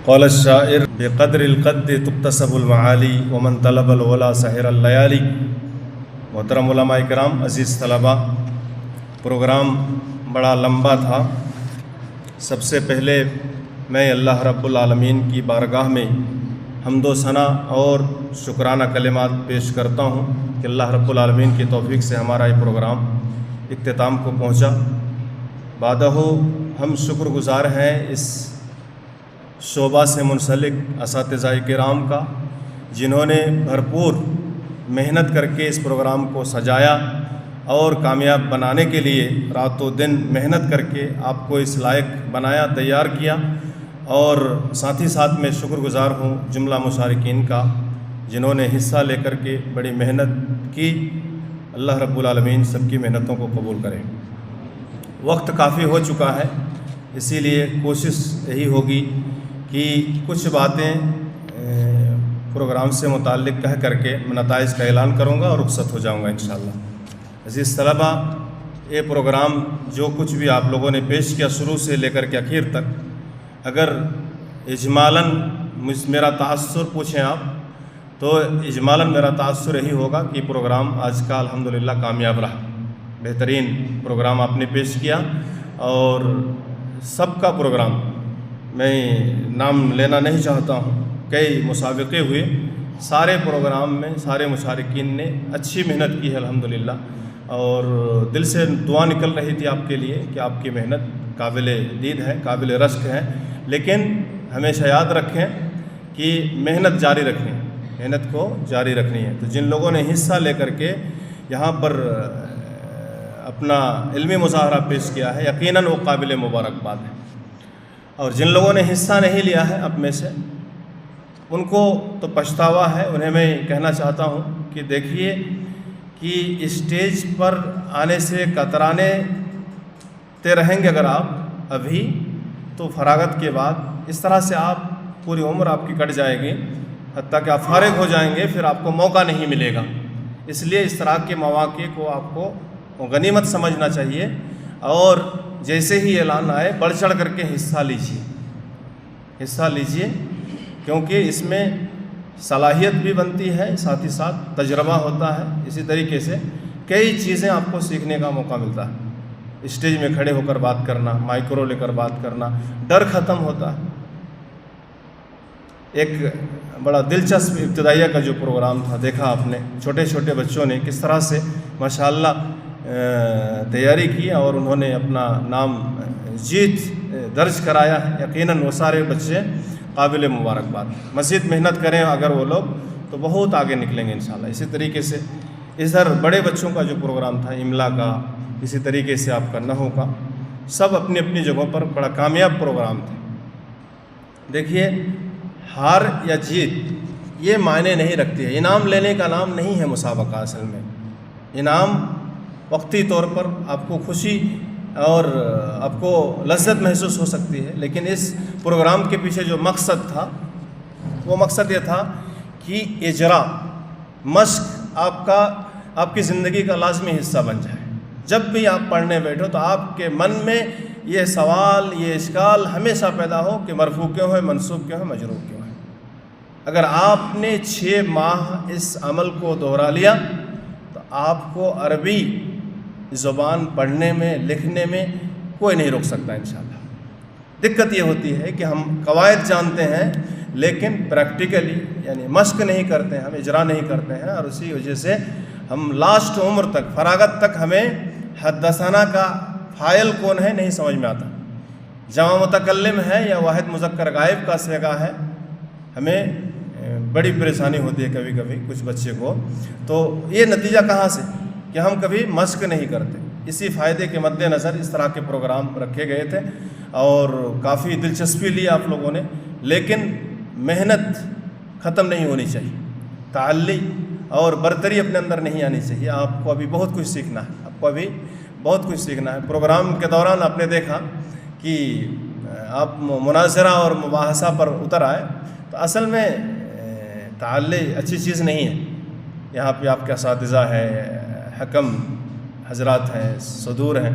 قول الشاعر بقدر القد تکتسب المعالی ومن طلب الولا سحر اللیالی۔ محترم علماء کرام، عزیز طلباء، پروگرام بڑا لمبا تھا۔ سب سے پہلے میں اللہ رب العالمین کی بارگاہ میں حمد و ثنا اور شکرانہ کلمات پیش کرتا ہوں کہ اللہ رب العالمین کی توفیق سے ہمارا یہ پروگرام اختتام کو پہنچا۔ بعدہ ہم شکر گزار ہیں اس شعبہ سے منسلک اساتذہ کرام کا، جنہوں نے بھرپور محنت کر کے اس پروگرام کو سجایا اور کامیاب بنانے کے لیے رات و دن محنت کر کے آپ کو اس لائق بنایا، تیار کیا۔ اور ساتھ ہی ساتھ میں شکر گزار ہوں جملہ مشارکین کا، جنہوں نے حصہ لے کر کے بڑی محنت کی۔ اللہ رب العالمین سب کی محنتوں کو قبول کرے۔ وقت کافی ہو چکا ہے، اسی لیے کوشش یہی ہوگی کہ کچھ باتیں پروگرام سے متعلق کہہ کر کے میں نتائج کا اعلان کروں گا اور رخصت ہو جاؤں گا انشاءاللہ۔ عزیز طلباء، یہ پروگرام جو کچھ بھی آپ لوگوں نے پیش کیا شروع سے لے کر کے آخر تک، اگر اجمالاً میرا تاثر پوچھیں آپ تو اجمالاً میرا تاثر یہی ہوگا کہ پروگرام آج کا الحمدللہ کامیاب رہا۔ بہترین پروگرام آپ نے پیش کیا، اور سب کا پروگرام، میں نام لینا نہیں چاہتا ہوں، کئی مسابقے ہوئے، سارے پروگرام میں سارے مشارکین نے اچھی محنت کی ہے الحمدللہ، اور دل سے دعا نکل رہی تھی آپ کے لیے کہ آپ کی محنت قابل دید ہے، قابل رشک ہے، لیکن ہمیشہ یاد رکھیں کہ محنت جاری رکھیں، محنت کو جاری رکھنی ہے۔ تو جن لوگوں نے حصہ لے کر کے یہاں پر اپنا علمی مظاہرہ پیش کیا ہے، یقیناً وہ قابل مبارکباد ہے، اور جن لوگوں نے حصہ نہیں لیا ہے اب میں سے، ان کو تو پچھتاوا ہے۔ انہیں میں کہنا چاہتا ہوں کہ دیکھیے کہ اسٹیج پر آنے سے کترانے تے رہیں گے اگر آپ ابھی، تو فراغت کے بعد اس طرح سے آپ پوری عمر آپ کی کٹ جائے گی، حتیٰ کہ آپ فارغ ہو جائیں گے، پھر آپ کو موقع نہیں ملے گا۔ اس لیے اس طرح کے مواقع کو آپ کو غنیمت سمجھنا چاہیے، اور جیسے ہی اعلان آئے بڑھ چڑھ کر کے حصہ لیجیے، کیونکہ اس میں صلاحیت بھی بنتی ہے، ساتھ ہی ساتھ تجربہ ہوتا ہے۔ اسی طریقے سے کئی چیزیں آپ کو سیکھنے کا موقع ملتا ہے۔ اسٹیج میں کھڑے ہو کر بات کرنا، مائکرو لے کر بات کرنا، ڈر ختم ہوتا ہے۔ ایک بڑا دلچسپ ابتدائیہ کا جو پروگرام تھا، دیکھا آپ نے، چھوٹے چھوٹے بچوں نے کس طرح سے ماشاءاللہ تیاری کی، اور انہوں نے اپنا نام جیت درج کرایا ہے۔ یقیناً وہ سارے بچے قابل مبارکباد۔ مزید محنت کریں اگر وہ لوگ، تو بہت آگے نکلیں گے انشاءاللہ۔ اسی طریقے سے ادھر بڑے بچوں کا جو پروگرام تھا، املا کا، اسی طریقے سے آپ کا نحو کا، سب اپنی اپنی جگہوں پر بڑا کامیاب پروگرام تھے۔ دیکھیے، ہار یا جیت یہ معنی نہیں رکھتی ہے، انعام لینے کا نام نہیں ہے مسابقہ۔ اصل میں انعام وقتی طور پر آپ کو خوشی اور آپ کو لذت محسوس ہو سکتی ہے، لیکن اس پروگرام کے پیچھے جو مقصد تھا، وہ مقصد یہ تھا کہ اجرا، مشق آپ کی زندگی کا لازمی حصہ بن جائے۔ جب بھی آپ پڑھنے بیٹھو تو آپ کے من میں یہ سوال، یہ اشکال ہمیشہ پیدا ہو کہ مرفوع کیوں ہے، منصوب کیوں ہے، مجرور کیوں ہے۔ اگر آپ نے 6 ماہ اس عمل کو دوہرا لیا تو آپ کو عربی زبان پڑھنے میں، لکھنے میں کوئی نہیں روک سکتا انشاءاللہ۔ دقت یہ ہوتی ہے کہ ہم قواعد جانتے ہیں، لیکن پریکٹیکلی یعنی مشق نہیں کرتے ہیں، ہم اجرا نہیں کرتے ہیں، اور اسی وجہ سے ہم لاسٹ عمر تک، فراغت تک، ہمیں حدثنا کا فاعل کون ہے نہیں سمجھ میں آتا، جمع متکلم ہے یا واحد مذکر غائب کا صیغہ ہے، ہمیں بڑی پریشانی ہوتی ہے کبھی کبھی کچھ بچے کو۔ تو یہ نتیجہ کہاں سے کہ ہم کبھی مشق نہیں کرتے۔ اسی فائدے کے مد نظر اس طرح کے پروگرام رکھے گئے تھے، اور کافی دلچسپی لی آپ لوگوں نے، لیکن محنت ختم نہیں ہونی چاہیے، تعلی اور برتری اپنے اندر نہیں آنی چاہیے۔ آپ کو ابھی بہت کچھ سیکھنا ہے، پروگرام کے دوران آپ نے دیکھا کہ آپ مناظرہ اور مباحثہ پر اتر آئے، تو اصل میں تعلی اچھی چیز نہیں ہے۔ یہاں پہ آپ کے اساتذہ ہیں، حکم حضرات ہیں، صدور ہیں،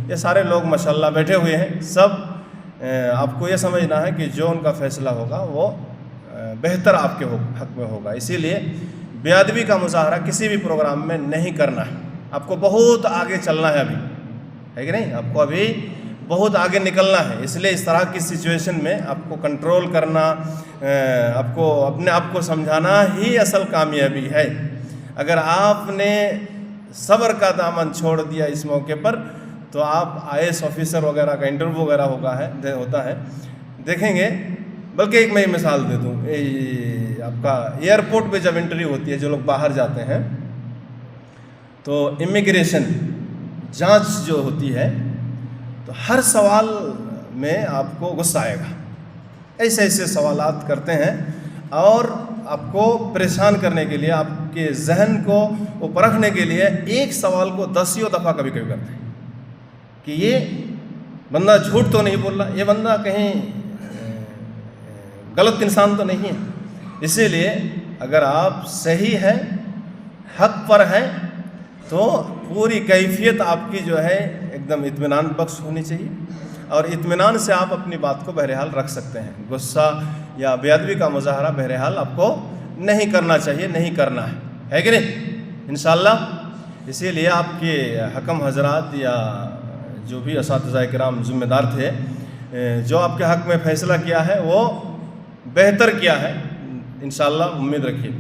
یہ سارے لوگ ماشاءاللہ بیٹھے ہوئے ہیں، سب آپ کو یہ سمجھنا ہے کہ جو ان کا فیصلہ ہوگا وہ بہتر آپ کے حق میں ہوگا. اسی لیے بے ادبی کا مظاہرہ کسی بھی پروگرام میں نہیں کرنا ہے. آپ کو بہت آگے چلنا ہے ابھی، ہے کہ نہیں؟ آپ کو ابھی بہت آگے نکلنا ہے. اس لیے اس طرح کی سچویشن میں آپ کو کنٹرول کرنا، آپ کو اپنے آپ کو سمجھانا ہی اصل کامیابی ہے. اگر آپ نے صبر کا دامن چھوڑ دیا اس موقع پر تو آپ IAS آفیسر وغیرہ کا انٹرویو وغیرہ ہوتا ہے دیکھیں گے. بلکہ ایک میں مثال دے دوں، آپ کا ایئرپورٹ پہ جب انٹرویو ہوتی ہے، جو لوگ باہر جاتے ہیں تو امیگریشن جانچ جو ہوتی ہے تو ہر سوال میں آپ کو غصہ آئے گا. ایسے ایسے سوالات کرتے ہیں اور آپ کو پریشان کرنے کے لیے، آپ کے ذہن کو وہ پرکھنے کے لیے ایک سوال کو 10 دفعہ کبھی کرتے ہیں کہ یہ بندہ جھوٹ تو نہیں بول رہا، یہ بندہ کہیں غلط انسان تو نہیں ہے. اسی لیے اگر آپ صحیح ہیں، حق پر ہیں، تو پوری کیفیت آپ کی جو ہے ایک دم اطمینان بخش ہونی چاہیے، اور اطمینان سے آپ اپنی بات کو بہرحال رکھ سکتے ہیں. غصہ یا بے ادبی کا مظاہرہ بہرحال آپ کو نہیں کرنا چاہیے، نہیں کرنا ہے کہ نہیں انشاءاللہ. اسی لیے آپ کے حکم حضرات یا جو بھی اساتذہ کرام ذمہ دار تھے، جو آپ کے حق میں فیصلہ کیا ہے وہ بہتر کیا ہے انشاءاللہ، امید رکھیے.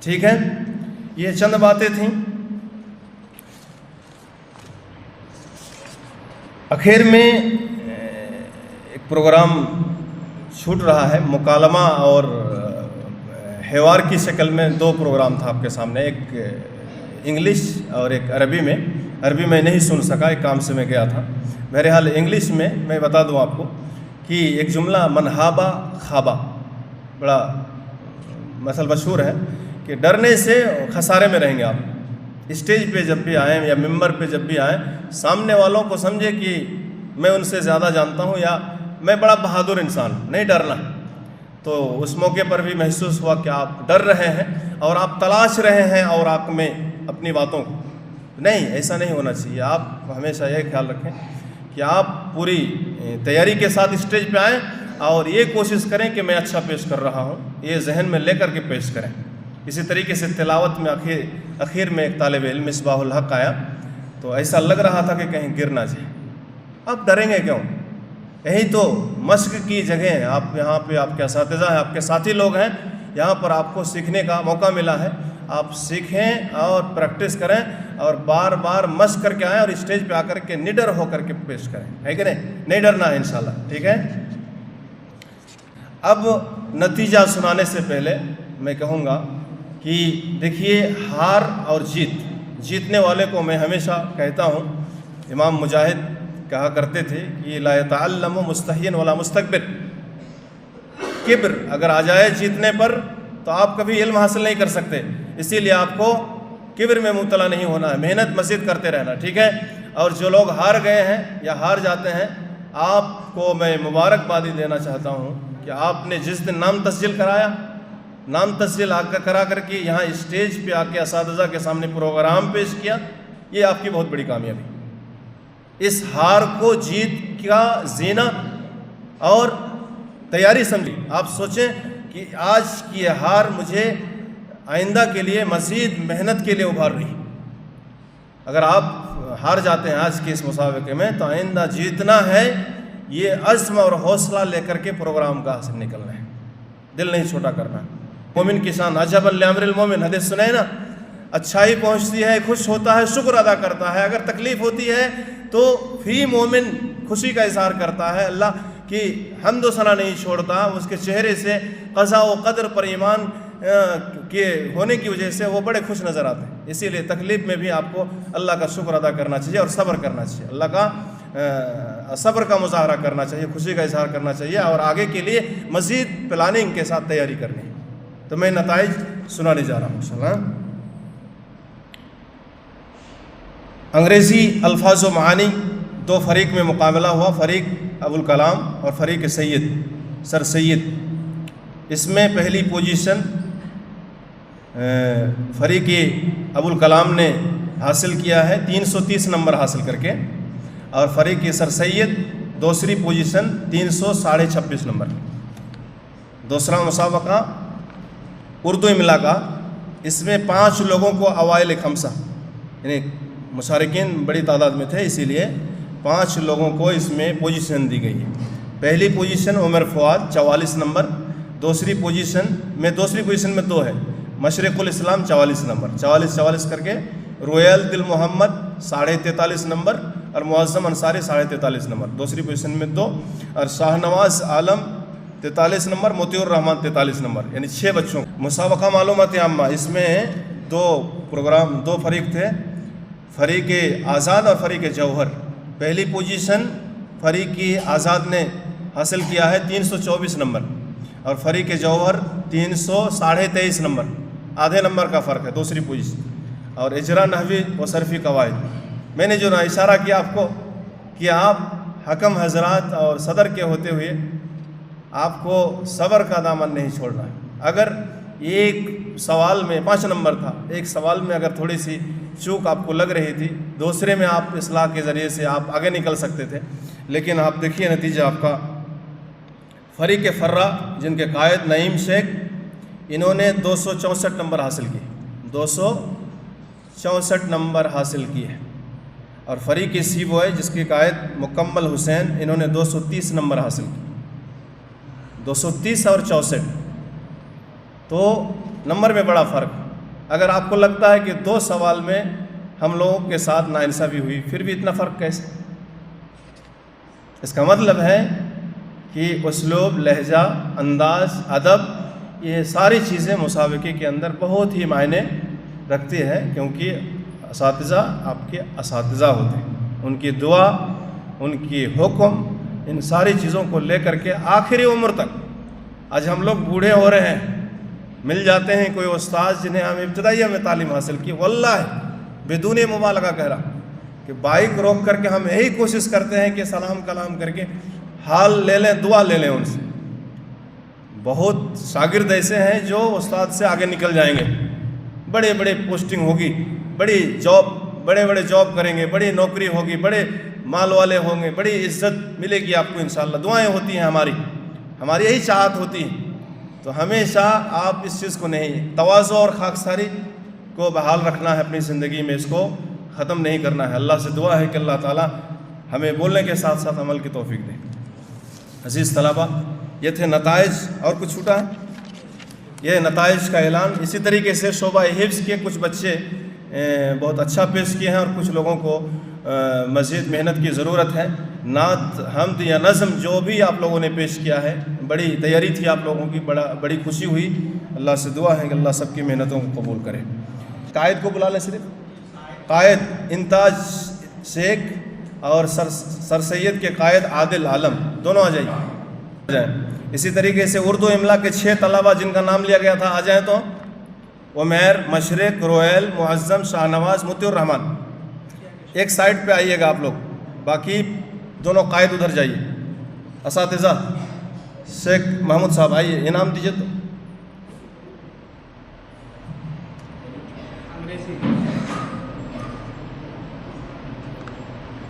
ٹھیک ہے، یہ چند باتیں تھیں. آخر میں ایک پروگرام چھوٹ رہا ہے، مکالمہ اور حوار کی شکل میں 2 پروگرام تھا آپ کے سامنے، ایک انگلش اور ایک عربی میں. عربی میں نہیں سن سکا، ایک کام سے میں گیا تھا. بہرحال انگلش میں بتا دوں آپ کو کہ ایک جملہ منہابہ خوابہ بڑا مثل مشہور ہے کہ ڈرنے سے خسارے میں رہیں گے آپ. اسٹیج پہ جب بھی آئیں یا ممبر پہ جب بھی آئیں، سامنے والوں کو سمجھے کہ میں ان سے زیادہ جانتا ہوں یا میں بڑا بہادر انسان ہوں، نہیں ڈرنا. تو اس موقع پر بھی محسوس ہوا کہ آپ ڈر رہے ہیں اور آپ تلاش رہے ہیں اور آپ میں اپنی باتوں کو. نہیں، ایسا نہیں ہونا چاہیے. آپ ہمیشہ یہ خیال رکھیں کہ آپ پوری تیاری کے ساتھ اسٹیج پہ آئیں اور یہ کوشش کریں کہ میں اچھا پیش کر رہا ہوں، یہ ذہن میں لے کر کے پیش کریں. اسی طریقے سے تلاوت میں اخیر میں ایک طالب علم مصباح الحق آیا تو ایسا لگ رہا تھا کہ کہیں گر نہ جائے. آپ ڈریں گے کیوں؟ یہی تو مشق کی جگہ ہے. آپ یہاں پہ آپ کے اساتذہ ہیں، آپ کے ساتھی لوگ ہیں، یہاں پر آپ کو سیکھنے کا موقع ملا ہے. آپ سیکھیں اور پریکٹس کریں اور بار بار مشق کر کے آئیں اور اسٹیج پہ آ کر کے نڈر ہو کر کے پیش کریں، ہے کہ نہیں ڈرنا ہے انشاءاللہ. ٹھیک ہے. اب نتیجہ سنانے سے پہلے میں کہوں گا کہ دیکھیے، ہار اور جیتنے والے کو میں ہمیشہ کہتا ہوں، امام مجاہد کہا کرتے تھے کہ لا يتعلم مستحین ولا مستكبر. کبر اگر آ جائے جیتنے پر تو آپ کبھی علم حاصل نہیں کر سکتے. اسی لیے آپ کو کبر میں مبتلا نہیں ہونا ہے، محنت مزید کرتے رہنا. ٹھیک ہے. اور جو لوگ ہار گئے ہیں یا ہار جاتے ہیں، آپ کو میں مبارکبادی دینا چاہتا ہوں کہ آپ نے جس دن نام تسجیل کرایا، نام تسجیل کرا کر کے یہاں اسٹیج پہ آ کے اساتذہ کے سامنے پروگرام پیش کیا، یہ آپ کی بہت بڑی کامیابی. اس ہار کو جیت کا زینہ اور تیاری سمجھی. آپ سوچیں کہ آج کی یہ ہار مجھے آئندہ کے لیے مزید محنت کے لیے ابھار رہی. اگر آپ ہار جاتے ہیں آج کے اس مسابقے میں تو آئندہ جیتنا ہے، یہ عزم اور حوصلہ لے کر کے پروگرام کا سے نکلنا ہے، دل نہیں چھوٹا کرنا. مومن کی شان عجبا لامر المومن، حدیث سنے نا. اچھائی پہنچتی ہے، خوش ہوتا ہے، شکر ادا کرتا ہے. اگر تکلیف ہوتی ہے تو فی مومن خوشی کا اظہار کرتا ہے، اللہ کی حمد و ثنا نہیں چھوڑتا. اس کے چہرے سے قضاء و قدر پر ایمان کے ہونے کی وجہ سے وہ بڑے خوش نظر آتے ہیں. اسی لیے تکلیف میں بھی آپ کو اللہ کا شکر ادا کرنا چاہیے اور صبر کرنا چاہیے. اللہ کا صبر کا مظاہرہ کرنا چاہیے، خوشی کا اظہار کرنا چاہیے اور آگے کے لیے مزید پلاننگ کے ساتھ تیاری کرنی ہے. تو میں نتائج سنانے جا رہا ہوں انشاءاللہ. انگریزی الفاظ و معانی 2 فریق میں مقابلہ ہوا، فریق ابوالکلام اور فریق سر سید. اس میں پہلی پوزیشن فریق ابوالکلام نے حاصل کیا ہے 330 نمبر حاصل کر کے، اور فریق سر سید دوسری پوزیشن 326 نمبر. دوسرا مسابقہ اردو املا کا، اس میں 5 لوگوں کو اوائل خمسہ، یعنی مشارکین بڑی تعداد میں تھے، اسی لیے 5 لوگوں کو اس میں پوزیشن دی گئی ہے. پہلی پوزیشن عمر فؤاد 44 نمبر. دوسری پوزیشن میں 2 ہے مشرق الاسلام 44 نمبر، 44 کر کے رویل دل محمد 43.5 نمبر اور معظم انصاری 43.5 نمبر. دوسری پوزیشن میں 2 اور شاہ نواز عالم 43 نمبر، موتی الرحمان 43 نمبر، یعنی 6 بچوں. مسابقہ معلومات عامہ، اس میں 2 فریق تھے، فریق آزاد اور فریق جوہر. پہلی پوزیشن فریق آزاد نے حاصل کیا ہے 324 نمبر اور فریق جوہر 323 نمبر، آدھے نمبر کا فرق ہے دوسری پوزیشن. اور اجرا نحوی و صرفی قواعد، میں نے جو اشارہ کیا آپ کو کہ آپ حکم حضرات اور صدر کے ہوتے ہوئے آپ کو صبر کا دامن نہیں چھوڑنا ہے. اگر ایک سوال میں 5 نمبر تھا، ایک سوال میں اگر تھوڑی سی چوک آپ کو لگ رہی تھی، دوسرے میں آپ اصلاح کے ذریعے سے آپ آگے نکل سکتے تھے، لیکن آپ دیکھیے نتیجہ آپ کا. فریق فرا جن کے قائد نعیم شیخ، انہوں نے 264 نمبر حاصل کیے، 264 نمبر حاصل کیے. اور فریق سی بوائے جس کے قائد مکمل حسین، انہوں نے 230 نمبر حاصل کیے، 230 اور 64. تو نمبر میں بڑا فرق. اگر آپ کو لگتا ہے کہ 2 سوال میں ہم لوگوں کے ساتھ ناانصافی ہوئی، پھر بھی اتنا فرق کیسے؟ اس کا مطلب ہے کہ اسلوب، لہجہ، انداز، ادب، یہ ساری چیزیں مسابقے کے اندر بہت ہی معنی رکھتی ہے، کیونکہ اساتذہ آپ کے اساتذہ ہوتے ہیں. ان کی دعا، ان کی حکم، ان ساری چیزوں کو لے کر کے آخری عمر تک. آج ہم لوگ بوڑھے ہو رہے ہیں، مل جاتے ہیں کوئی استاذ جنہیں ہم ابتدائیہ میں تعلیم حاصل کی، واللہ بدون مبالغہ کہہ رہا کہ بائک روک کر کے ہم یہی کوشش کرتے ہیں کہ سلام کلام کر کے حال لے لیں، دعا لے لیں ان سے. بہت شاگرد ایسے ہیں جو استاد سے آگے نکل جائیں گے، بڑے بڑے پوسٹنگ ہوگی، بڑے بڑے جاب کریں گے، بڑی نوکری ہوگی، بڑے مال والے ہوں گے، بڑی عزت ملے گی آپ کو انشاءاللہ. دعائیں ہوتی ہیں ہماری یہی چاہت ہوتی ہے. تو ہمیشہ آپ اس چیز کو نہیں، تواضع اور خاکساری کو بحال رکھنا ہے اپنی زندگی میں، اس کو ختم نہیں کرنا ہے. اللہ سے دعا ہے کہ اللہ تعالیٰ ہمیں بولنے کے ساتھ ساتھ عمل کی توفیق دے. عزیز طلبہ، یہ تھے نتائج. اور کچھ چھوٹا ہے؟ یہ نتائج کا اعلان. اسی طریقے سے شعبہ حفظ کے کچھ بچے بہت اچھا پیش کیے ہیں اور کچھ لوگوں کو مزید محنت کی ضرورت ہے. نعت، حمد یا نظم جو بھی آپ لوگوں نے پیش کیا ہے، بڑی تیاری تھی آپ لوگوں کی، بڑی خوشی ہوئی. اللہ سے دعا ہے کہ اللہ سب کی محنتوں کو قبول کرے. قائد کو بلا لیں، صرف قائد انتاج شیخ اور سر سید کے قائد عادل عالم دونوں آ جائیں. اسی طریقے سے اردو املا کے 6 طلبہ جن کا نام لیا گیا تھا آ جائیں. تو عمیر، مشرق، رویل، معظم، شاہ نواز، موتی الرحمان. ایک سائڈ پہ آئیے گا آپ لوگ، باقی دونوں قائد ادھر جائیے. اساتذہ شیخ محمود صاحب آئیے، انعام دیجیے. تو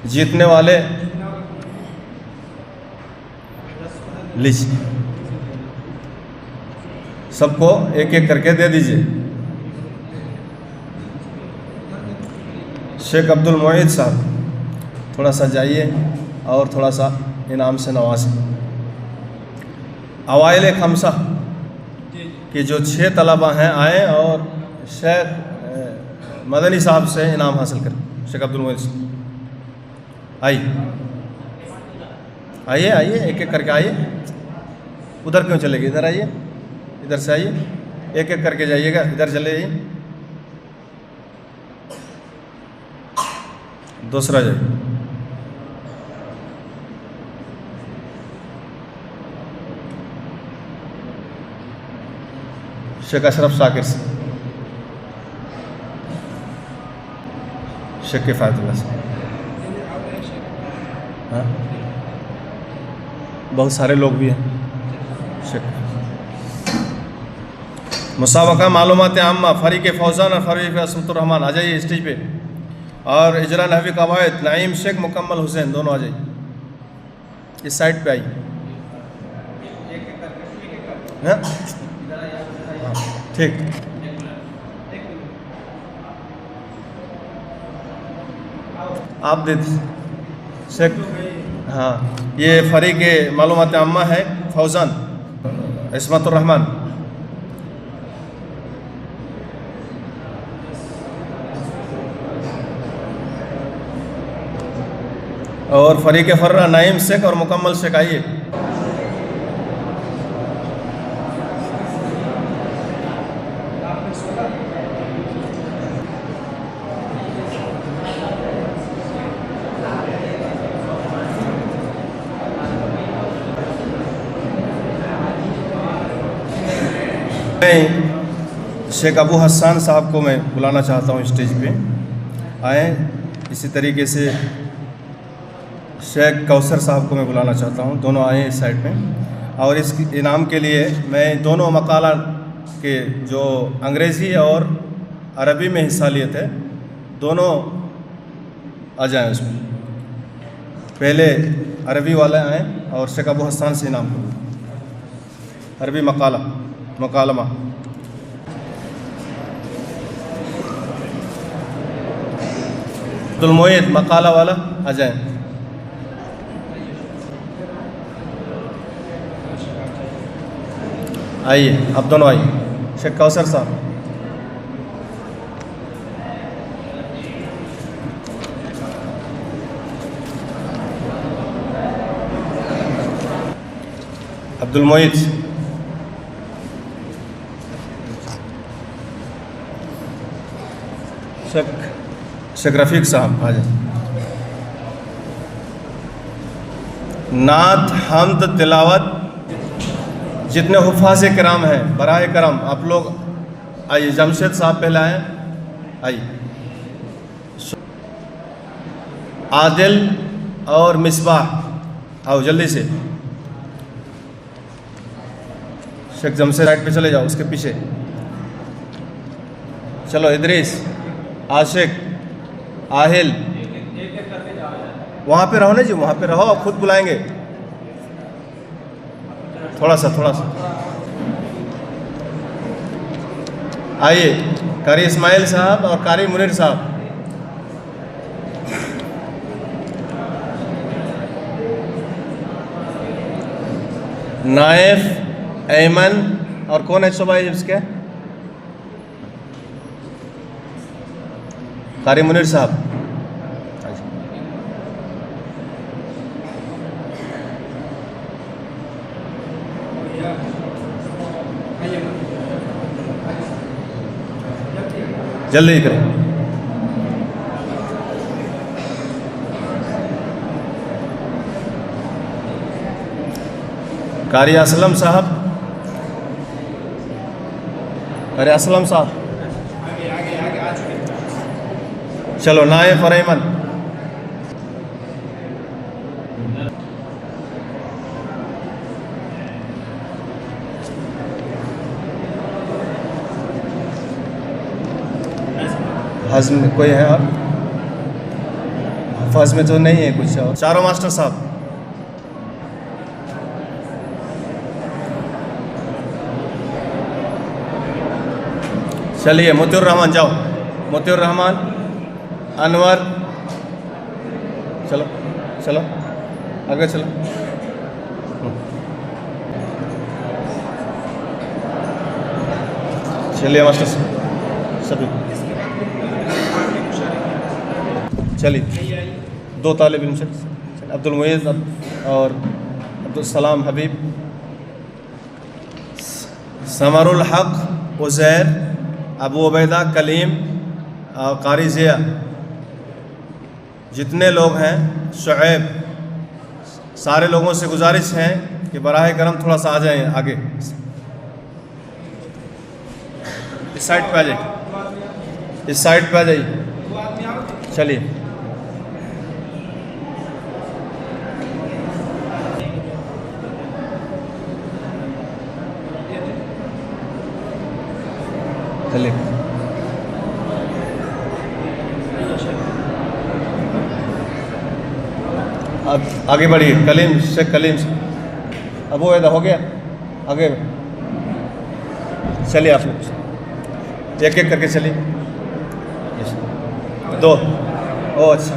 جیتنے والے لیجیے، سب کو ایک ایک کر کے دے دیجیے. شیخ عبد المعید صاحب تھوڑا سا جائیے اور تھوڑا سا انعام سے نوازیں. اوائل خمسہ کہ جو 6 طلبہ ہیں آئیں اور شیخ مدنی صاحب سے انعام حاصل کریں. شیخ عبد المعید صاحب آئیے ایک ایک کر کے آئیے. ادھر کیوں چلے گئے؟ ادھر آئیے، ادھر سے آئیے، ایک ایک کر کے جائیے گا. ادھر چلے جائیے، دوسرا جائیے. شیخ اشرف شاکر سے، شیخ کفایت اللہ سے. ہاں بہت سارے لوگ بھی ہیں. مسابقہ معلومات عامہ فریق فوزان اور فریق عصمت الرحمان آ جائیے اسٹیج پہ. اور اجرا نحوی قواعد نعیم شیخ، مکمل حسین دونوں آ جائیے. اس سائڈ پہ آئیے. ہاں ٹھیک. آپ دے شیخ. ہاں یہ فریق معلومات عامہ ہے. فوزان عصمت الرحمن. اور فریق فرع نعیم شیخ اور مکمل شیخ آئیے. شیخ ابو حسان صاحب کو میں بلانا چاہتا ہوں اسٹیج پہ آئیں. اسی طریقے سے شیخ کوثر صاحب کو میں بلانا چاہتا ہوں. دونوں آئیں اس سائڈ پہ. اور اس انعام کے لیے میں دونوں مقالہ کے جو انگریزی اور عربی میں حصہ لیے تھے دونوں آ جائیں اس میں. پہلے عربی والے آئیں اور شیخ ابو حسان سے انعام کریں. عربی مکالمہ. عبدالمعید مقالہ والا آ جائیں. آئیے آپ دونوں آئیے. شیخ کوثر صاحب. عبدالمعید. شیخ رفیق صاحب آ جائیں. نعت حمد تلاوت جتنے حفاظ کرام ہیں براہ کرم آپ لوگ آئیے. جمشید صاحب پہلے آئیں. آئیے. عادل اور مصباح آؤ جلدی سے. شیخ جمشید سائڈ پہ چلے جاؤ اس کے پیچھے. چلو ادریس عاشق آہل وہاں پہ رہو نا جی. وہاں پہ رہو خود بلائیں گے. تھوڑا سا آئیے. قاری اسماعیل صاحب اور قاری منیر صاحب. نائف ایمن اور کون ہے صبح اس کے قاری منیر صاحب. جلدی کریں. قاری اسلم صاحب. قاری اسلم صاحب. چلو نائف اور ایمن. حزم میں کوئی ہے اور حفاظ میں تو نہیں ہے کچھ. اور چاروں ماسٹر صاحب. چلیے موتی الرحمان جاؤ. موتی الرحمان انور. چلو آگے چلو. چلیے ماسٹر سبھی چلیے. دو طالب علم سے عبدالمعید اور عبدالسلام حبیب. ثمر الحق عزیر ابو عبیدہ کلیم اور قاری ضیاء. جتنے لوگ ہیں شعیب سارے لوگوں سے گزارش ہے کہ براہ کرم تھوڑا سا آ جائیں آگے. اس سائڈ پہ آ جائیے. اس سائڈ پہ آ جائیے. چلیے چلیے. آگے بڑھیے. کلیم شیخ کلیم ابو ایدا ہو گیا. آگے چلیے آپ لوگ ایک ایک کر کے چلیے. دو. اچھا.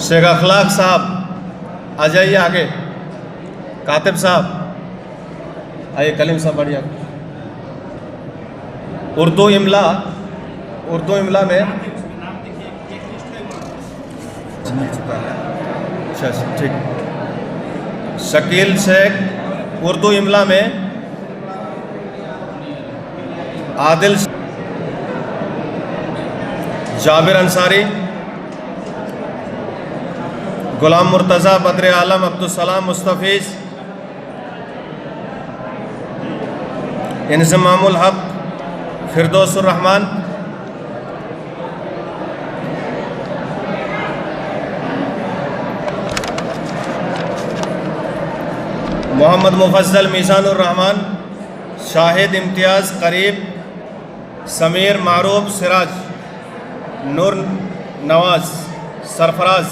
شیخ اخلاق صاحب آ جائیے آگے. کاتب صاحب آئیے. کلیم صاحب بڑھیا. اردو املا میں اچھا ٹھیک. شکیل شیخ اردو املا میں. عادل جابر انصاری. غلام مرتضیٰ بدر عالم عبدالسلام مستفیض. انضمام الحق فردوس الرحمن. محمد مفضل میزان الرحمن. شاہد امتیاز قریب. سمیر معروف سراج. نور نواز سرفراز.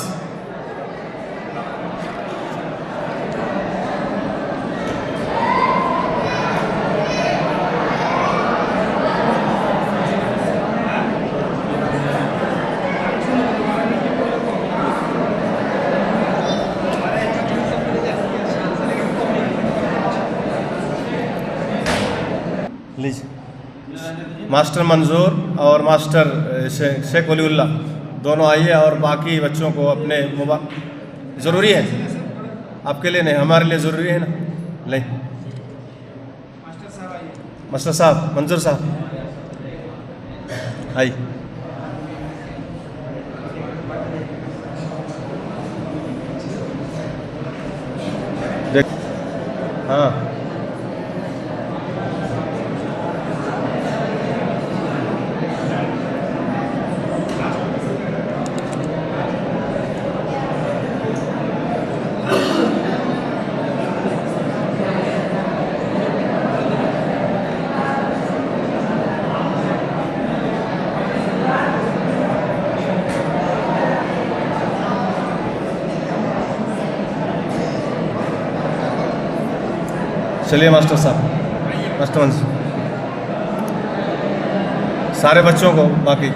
ماسٹر منظور اور ماسٹر شیخ ولی اللہ دونوں آئیے. اور باقی بچوں کو اپنے ضروری ہے آپ کے لیے نہیں ہمارے لیے ضروری ہے نا. نہیں ماسٹر صاحب منظور صاحب آئیے. ہاں چلیے. ماسٹر صاحب ماسٹر منظور سارے بچوں کو باقی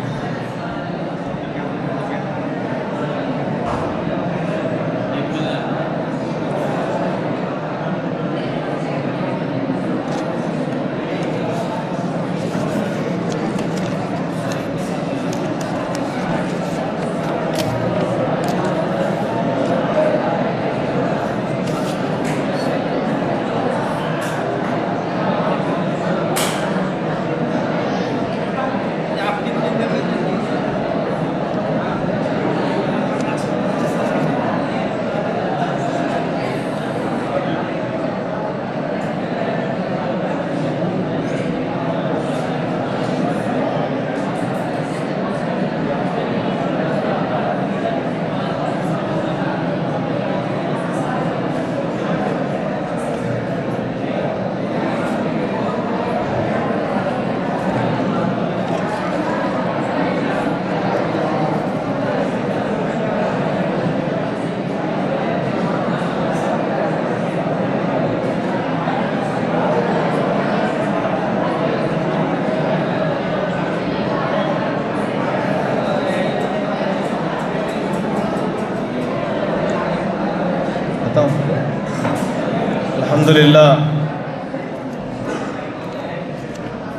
الحمدللہ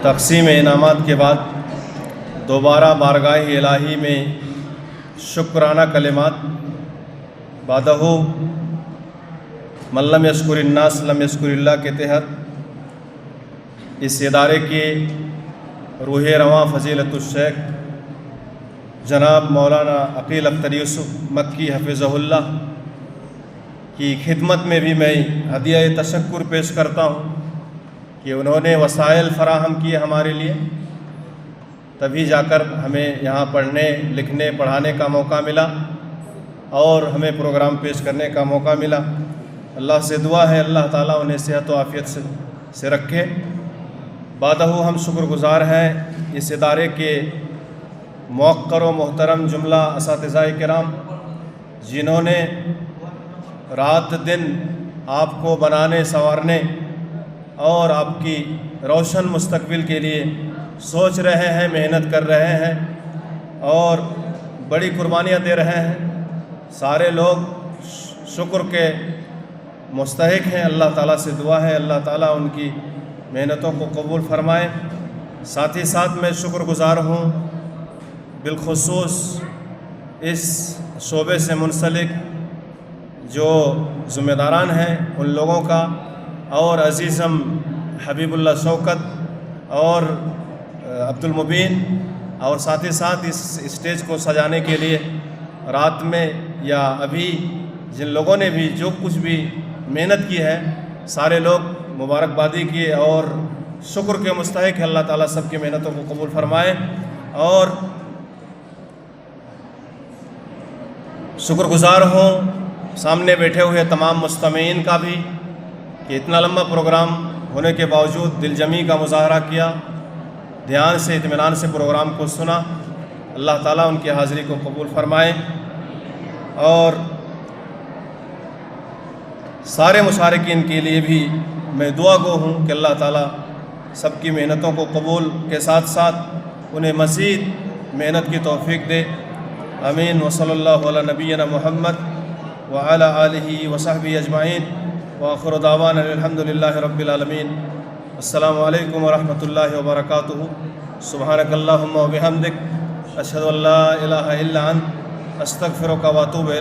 تقسیم انعامات کے بعد دوبارہ بارگاہ الہی میں شکرانہ کلمات. بادہ من لم یشکر الناس لم یشکر اللہ کے تحت اس ادارے کے روح رواں فضیلت الشیخ جناب مولانا عقیل اختر یوسف مکی حفظہ اللہ کی خدمت میں بھی میں ہدیہ تشکر پیش کرتا ہوں کہ انہوں نے وسائل فراہم کیے ہمارے لیے، تبھی جا کر ہمیں یہاں پڑھنے لکھنے پڑھانے کا موقع ملا اور ہمیں پروگرام پیش کرنے کا موقع ملا. اللہ سے دعا ہے اللہ تعالیٰ انہیں صحت و عافیت سے رکھے. بعدہ ہم شکر گزار ہیں اس ادارے کے موقر و محترم جملہ اساتذہ کرام جنہوں نے رات دن آپ کو بنانے سنوارنے اور آپ کی روشن مستقبل کے لیے سوچ رہے ہیں، محنت کر رہے ہیں اور بڑی قربانیاں دے رہے ہیں، سارے لوگ شکر کے مستحق ہیں۔ اللہ تعالیٰ سے دعا ہے اللہ تعالیٰ ان کی محنتوں کو قبول فرمائے۔ ساتھ ہی ساتھ میں شکر گزار ہوں بالخصوص اس شعبے سے منسلک جو ذمہ داران ہیں ان لوگوں کا، اور عزیزم حبیب اللہ شوکت اور عبد المبین، اور ساتھ ہی ساتھ اس اسٹیج کو سجانے کے لیے رات میں یا ابھی جن لوگوں نے بھی جو کچھ بھی محنت کی ہے، سارے لوگ مبارکبادی کی اور شکر کے مستحق ہے۔ اللہ تعالیٰ سب کی محنتوں کو قبول فرمائے، اور شکر گزار ہوں سامنے بیٹھے ہوئے تمام مستمعین کا بھی کہ اتنا لمبا پروگرام ہونے کے باوجود دل جمی کا مظاہرہ کیا، دھیان سے اطمینان سے پروگرام کو سنا۔ اللہ تعالیٰ ان کی حاضری کو قبول فرمائے، اور سارے مشارکین کے لیے بھی میں دعا گو ہوں کہ اللہ تعالیٰ سب کی محنتوں کو قبول کے ساتھ ساتھ انہیں مزید محنت کی توفیق دے۔ آمین۔ وصلی اللہ علی نبینا محمد وعلی آلہ وصحبہ اجمعین، وآخر دعوانا الحمد للہ رب العالمین۔ السلام علیکم ورحمۃ اللہ وبرکاتہ۔ سبحانک اللہم وبحمدک، اشہد ان لا الہ الا انت، استغفرک واتوب الیک۔